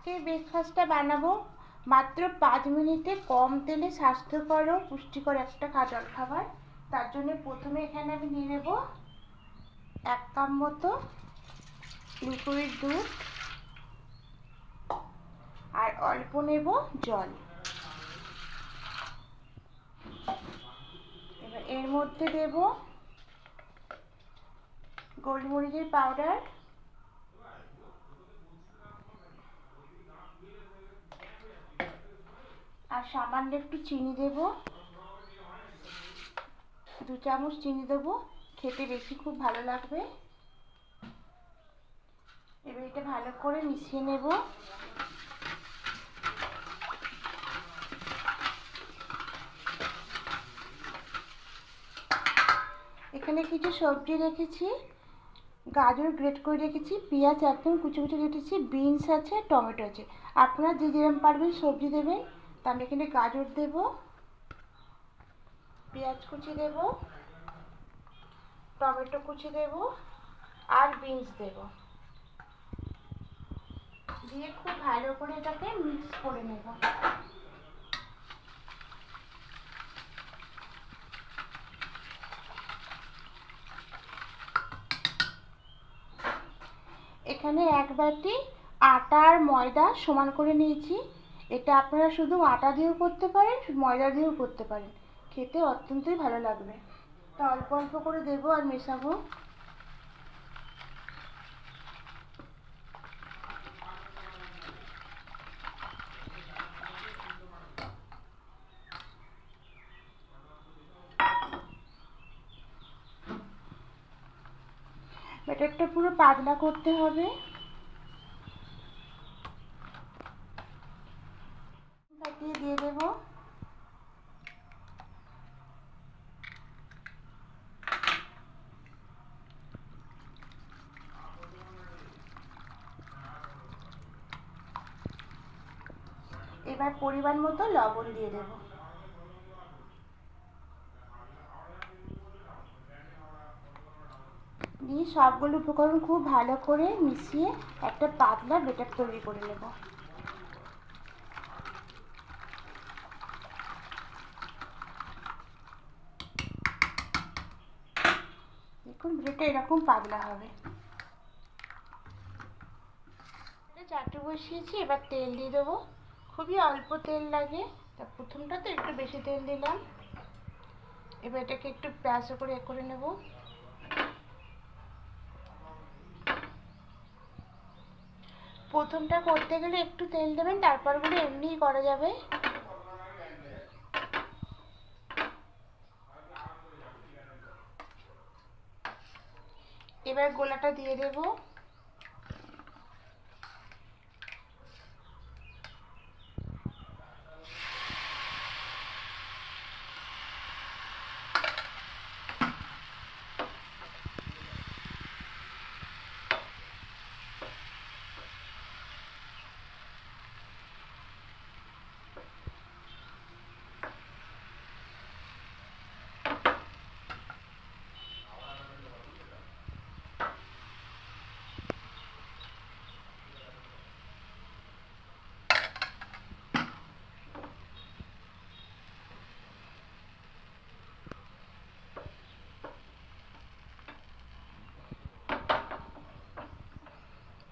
আজকে ব্রেকফাস্টটা বানাবো মাত্র 5 মিনিটে, কম তেলে স্বাস্থ্যকর ও পুষ্টিকর একটা জলখাবার। তার জন্য প্রথমে এখানে আমি নিয়ে নেব 1 কাপ মতো লিকুইড দুধ আর অল্প নেব জল। এবার এর মধ্যে দেব গোলমরিচের পাউডার, আর সামান্য একটু চিনি দেব, 2 চামচ চিনি দেবো, খেতে বেশি খুব ভালো লাগবে। এবার এটা ভালো করে মিশিয়ে নেব। এখানে কিছু সবজি রেখেছি, গাজর গ্রেট করে রেখেছি, পেঁয়াজ একদম কুচি কুচি রেখেছি, বিনস আছে, টমেটো আছে। আপনারা যে যেরকম পারবেন সবজি দেবেন। তা আমি এখানে গাজর দেব, পেঁয়াজ কুচি দেব, টমেটো কুচি দেব আর বিনস দেব, দিয়ে খুব ভালো করে এটাকে মিক্স করে নেব। এখানে 1 বাটি আটা আর ময়দা সমান করে নিয়েছি। এটা আপনারা শুধু আটা দিয়েও করতে পারেন, ময়দা দিয়েও করতে পারেন, খেতে অত্যন্তই ভালো লাগবে। তা অল্প অল্প করে দেবো আর মেশাবো। ব্যাটারটা পুরো পাতলা করতে হবে। ফাটিয়ে দিয়ে দেব। এবার পরিমাণ মতো লবণ দিয়ে দেব। দিয়ে সবগুলো উপকরণ খুব ভালো করে মিশিয়ে একটা পাতলা ব্যাটার তৈরি করে নেব। দেখুন ব্যাটারটা এরকম পাতলা হবে। চাটু বসিয়েছি, এবার তেল দিয়ে দেবো। খুবই অল্প তেল লাগে, তা প্রথমটা তো একটু বেশি তেল দিলাম। এবার এটাকে একটু প্যাঁচ করে নেব। প্রথমটা করতে গেলে একটু তেল দেবেন, তারপরগুলো এমনিই করা যাবে। এবার গোলাটা দিয়ে দেব।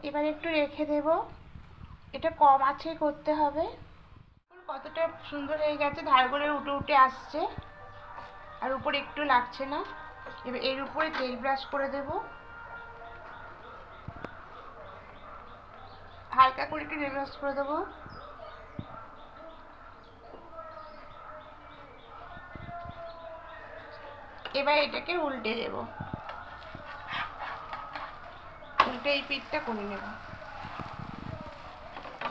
এবার একটু রেখে দেব। এটা কম আঁচে করতে হবে। কতটা সুন্দর হয়ে গেছে, ধারগুলো উঠে উঠে আসছে আর উপরে একটু লাগছে না। এবার এর উপরে তেল ব্রাশ করে দেব, হালকা করে একটু তেল ব্রাশ করে দেবো। এবার এটাকে উল্টে দেব, উল্টে এই পিঠটা করে নেব।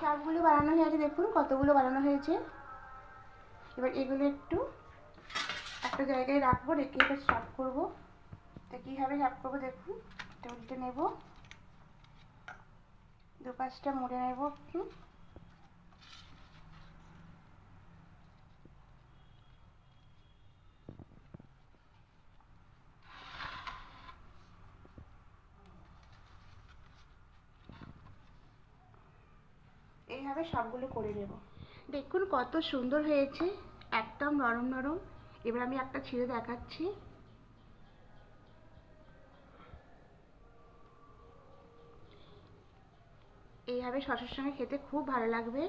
সবগুলো বানানো হয়ে গেছে, দেখুন কতগুলো বানানো হয়েছে। এবার এগুলো একটু একটা জায়গায় রাখবো, রেখে এবার সার্ভ করবো। তো কীভাবে সার্ভ করবো দেখুন, এটা উল্টে নেব, দুপাশটা মুড়ে নেব একটু। এই এইভাবে সবগুলো করে নেব। দেখুন কত সুন্দর হয়েছে, একদম নরম নরম। এবার আমি একটা ছিঁড়ে দেখাচ্ছি। এইভাবে সসের সঙ্গে খেতে খুব ভালো লাগবে।